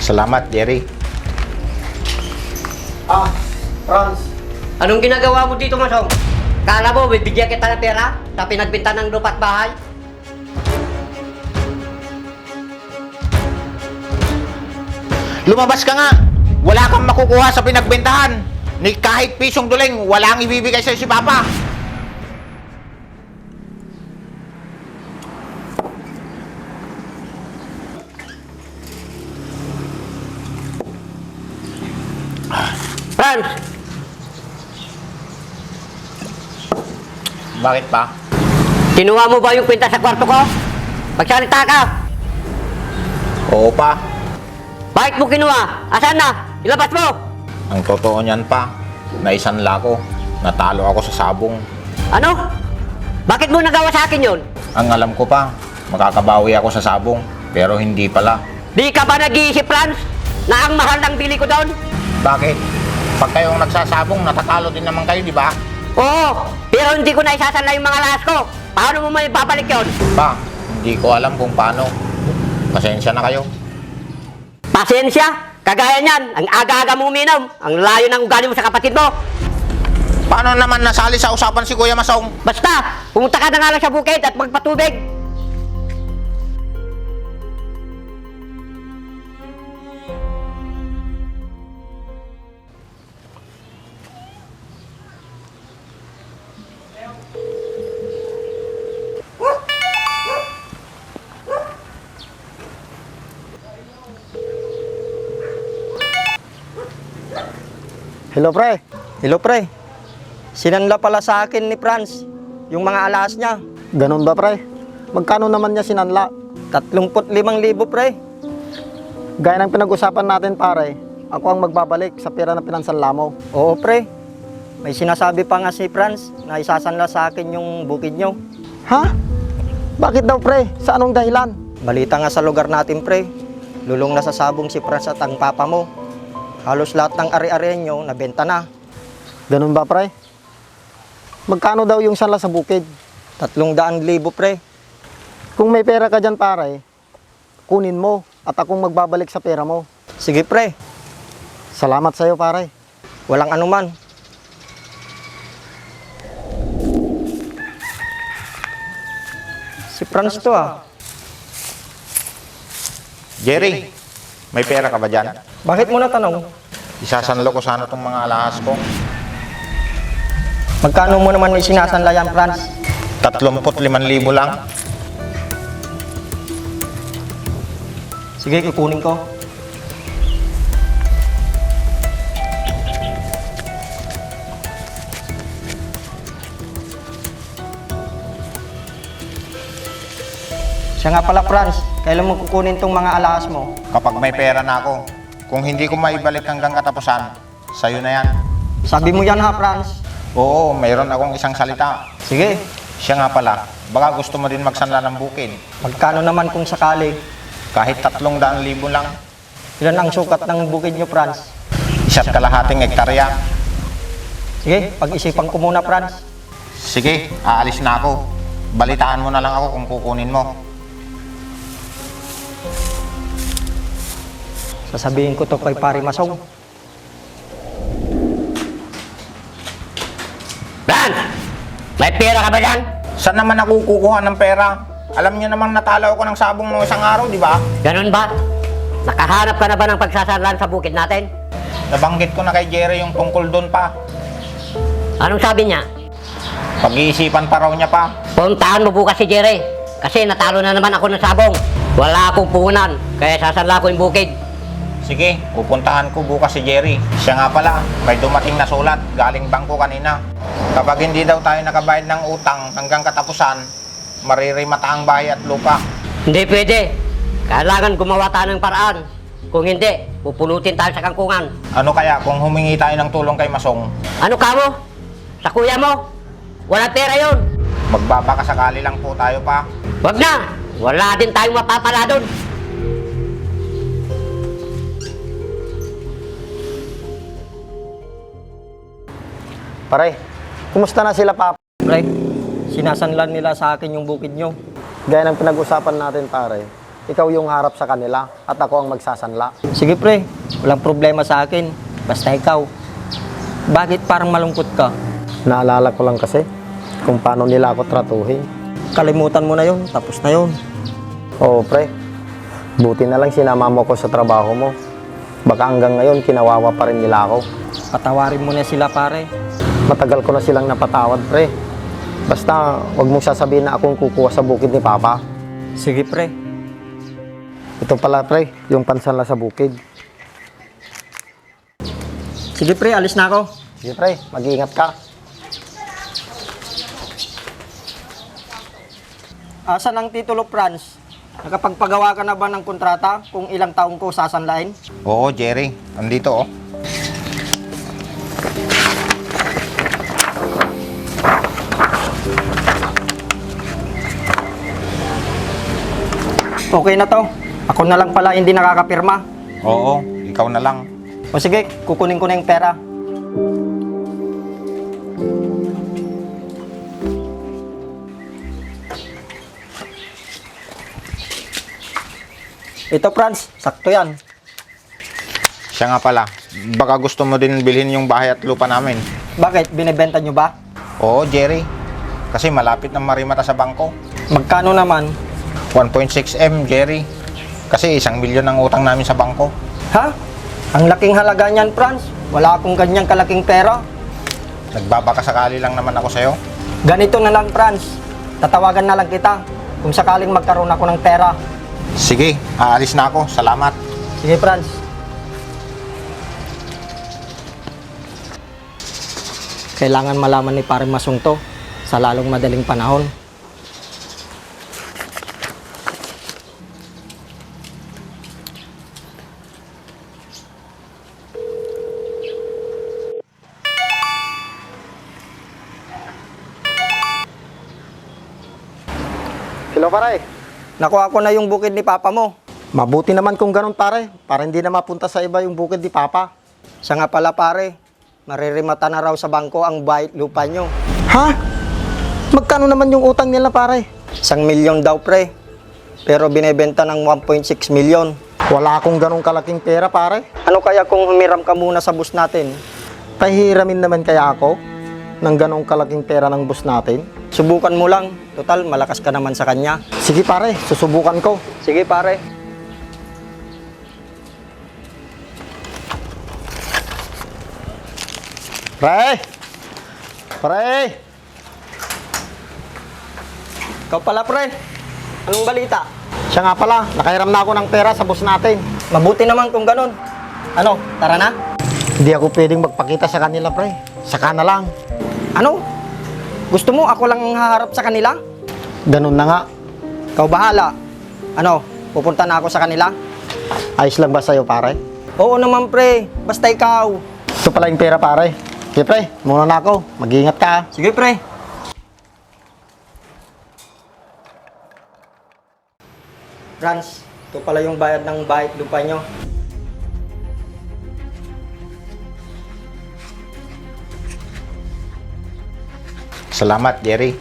Salamat, Jerry. Franz. Anong ginagawa mo dito, Masong? Kala mo, bibigyan kita ng pera sa pinagbenta ng lupa at bahay? Lumabas ka nga! Wala kang makukuha sa pinagbentahan. Ni kahit pisong duling, wala ang ibibigay sa'yo si Papa. Franz! Bakit pa? Kinuha mo ba yung kwenta sa kwarto ko? Magsalita ka! Oo pa. Bakit mo kinuha? Asan na? Ilabas mo! Ang totoo niyan pa, naisanla ko. Natalo ako sa sabong. Ano? Bakit mo nagawa sa akin yun? Ang alam ko pa, makakabawi ako sa sabong. Pero hindi pala. Di ka ba nag-iisip, Franz? Na ang mahal ng bili ko doon? Bakit? Pag kayong nagsasabong, natatalo din naman kayo, di ba? Oo, pero hindi ko na isasanla yung mga lahas ko. Paano mo may babalik yun? Pa, hindi ko alam kung paano. Pasensya na kayo. Pasensya? Kagaya niyan, ang aga-aga mo uminom. Ang layo ng ugali mo sa kapatid mo. Paano naman nasali sa usapan si Kuya Masong? Basta, pumunta ka na nga lang sa bukid at magpatubig. Hello, pre. Hello, pre. Sinanla pala sa akin ni Franz yung mga alas niya. Ganun ba, pre? Magkano naman niya sinanla? 35,000, pre. Gaya ng pinag-usapan natin, pare, ako ang magbabalik sa pera na pinansanla mo. Oo, pre. May sinasabi pa nga si Franz na isasanla sa akin yung bukid nyo. Ha? Bakit daw, pre? Sa anong dahilan? Balita nga sa lugar natin, pre. Lulong na sa sabong si Franz at ang papa mo. Halos lahat ng ari-arian nyo nabenta na. Ganun ba, pre? Magkano daw yung sanla sa bukid? 300,000, pre. Kung may pera ka dyan, pare, kunin mo at akong magbabalik sa pera mo. Sige, pre. Salamat sa'yo, pare. Walang anuman. Si Franz to, Jerry, may pera ka ba dyan? Bakit mo natanong? Isasanlo ko sana itong mga alahas ko. Magkano mo naman isinasanla yan, Franz? 35,000 lang. Sige, kukunin ko. Siya nga pala, Franz. Kailan mo kukunin tong mga alahas mo? Kapag may pera na ako, kung hindi ko maibalik hanggang katapusan, sa'yo na yan. Sabi mo yan ha, Franz. Oo, mayroon akong isang salita. Sige. Siya nga pala, baka gusto mo din magsanla ng bukid. Magkano naman kung sakali? Kahit 300,000 lang. Ilan ang sukat ng bukid nyo, Franz? 1.5 hektarya. Sige, pag-isipan ko muna, Franz. Sige, aalis na ako. Balitaan mo na lang ako kung kukunin mo. Sasabihin ko to kay Pari Masong. Franz! May pera ka ba dyan? Saan naman ako kukuha ng pera? Alam niyo namang natalo ako ng sabong ng isang araw, di ba? Ganun ba? Nakahanap ka na ba ng pagsasanlan sa bukid natin? Nabanggit ko na kay Jerry yung tungkol doon pa. Anong sabi niya? Pag-iisipan pa raw niya pa. Puntahan mo bukas si Jerry. Kasi natalo na naman ako ng sabong. Wala akong puhunan, kaya sasanla ko yung bukid. Sige, pupuntahan ko bukas si Jerry. Siya nga pala, may dumating na sulat galing bangko kanina. Kapag hindi daw tayo nakabayad ng utang hanggang katapusan, maririmata ang bahay at lupa. Hindi pwede. Kailangan gumawa tayo ng paraan. Kung hindi, pupulutin tayo sa kangkungan. Ano kaya kung humingi tayo ng tulong kay Masong? Ano ka mo? Sa kuya mo? Walang pera yun. Magbabakasakali lang po tayo pa. Wag na. Wala din tayong mapapala doon. Pare, kumusta na sila, Papa? Pre, sinasanlan nila sa akin yung bukid nyo. Gaya ng pinag-usapan natin, pare, ikaw yung harap sa kanila at ako ang magsasanla. Sige pre, walang problema sa akin. Basta ikaw. Bakit parang malungkot ka? Naalala ko lang kasi kung paano nila ako tratuhin. Kalimutan mo na yun, tapos na yun. Oo, pre. Buti na lang sinama mo ko sa trabaho mo. Baka hanggang ngayon, kinawawa pa rin nila ako. Patawarin mo na sila pare. Matagal ko na silang napatawad, pre. Basta, wag mong sasabihin na akong kukuha sa bukid ni Papa. Sige pre. Ito pala, pre, yung pansanla sa bukid. Sige pre, alis na ako. Sige, pre, mag-iingat ka. Asan ang titulo, Franz? Nakapagpagawa ka na ba ng kontrata kung ilang taong ko sasanlain? Oo, Jerry. Andito, oh. Okay na to. Ako na lang pala hindi nakakapirma. Oo, ikaw na lang. O sige, kukunin ko na yung pera. Ito, Franz. Sakto yan. Siya nga pala, baka gusto mo din bilhin yung bahay at lupa namin. Bakit? Binibenta nyo ba? Oo, Jerry. Kasi malapit na marimata sa bangko. Magkano naman? 1.6M, Jerry. Kasi 1 milyon ang utang namin sa bangko. Ha? Ang laking halaga niyan, Franz. Wala akong ganyang kalaking pera. Nagbabaka sakali lang naman ako sa'yo. Ganito na lang, Franz. Tatawagan na lang kita kung sakaling magkaroon ako ng pera. Sige, aalis na ako. Salamat. Sige, Franz. Kailangan malaman ni Pare Masong to sa lalong madaling panahon. Hello, pare. Nakuha ko na yung bukid ni Papa mo. Mabuti naman kung ganun, pare. Para hindi na mapunta sa iba yung bukid ni Papa. Siya nga pala, pare. Maririmata na raw sa bangko ang bayad lupa nyo. Ha? Magkano naman yung utang nila, pare? 1 milyon daw, pre. Pero binebenta ng 1.6 milyon. Wala akong ganong kalaking pera, pare. Ano kaya kung humiram ka muna sa bus natin? Pahihiramin naman kaya ako ng ganong kalaking pera ng bus natin? Subukan mo lang. Total, malakas ka naman sa kanya. Sige, pare. Susubukan ko. Sige, pare. Pre! Pre! Ikaw pala, pre. Anong balita? Siya nga pala, nakahiram na ako ng pera sa bus natin. Mabuti naman kung ganun. Ano, tara na? Hindi ako pwedeng magpakita sa kanila, pre. Saka na lang. Ano? Gusto mo ako lang ang haharap sa kanila? Ganun na nga. Ikaw bahala. Ano, pupunta na ako sa kanila? Ayos lang ba sa'yo, pare? Oo naman, pre. Basta ikaw. Ito pala yung pera, pare. Sige, pre. Muna na ako. Mag-iingat ka. Sige, pre. Franz, ito pala yung bayad ng bayad lupa nyo. Salamat, Jerry.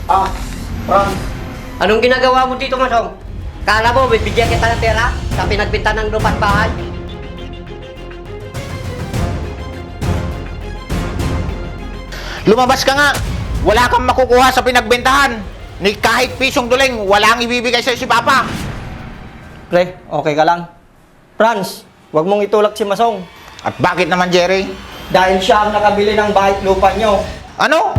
Ah, Franz. Anong ginagawa mo dito, Masong? Kala mo, bibigyan kita ng pera sa pinagbinta ng lupa't bahay? Lumabas ka nga! Wala kang makukuha sa pinagbentahan. Ni kahit pisong duling, wala ang ibibigay sa'yo si Papa. Pre, okay ka lang? Franz, huwag mong itulak si Masong. At bakit naman, Jerry? Dahil siya ang nakabili ng bahay at lupa nyo. Ano?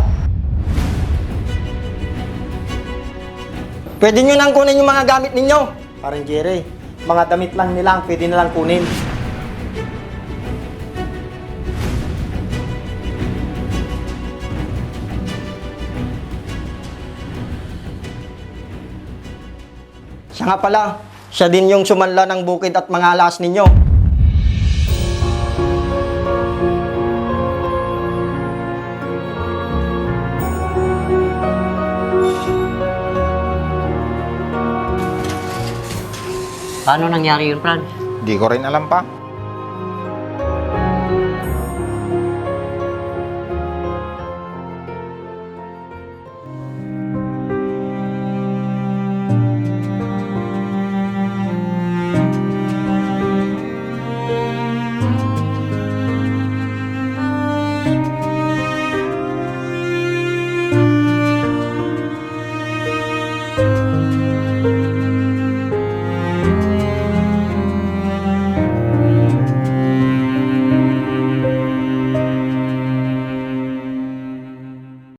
Pwede nyo nang kunin yung mga gamit ninyo. Parang Jerry, mga damit lang nila ang pwede nilang kunin. Siya nga pala, siya din yung sumanla ng bukid at mga alas ninyo. Paano nangyari yun, Franz? Di ko rin alam pa.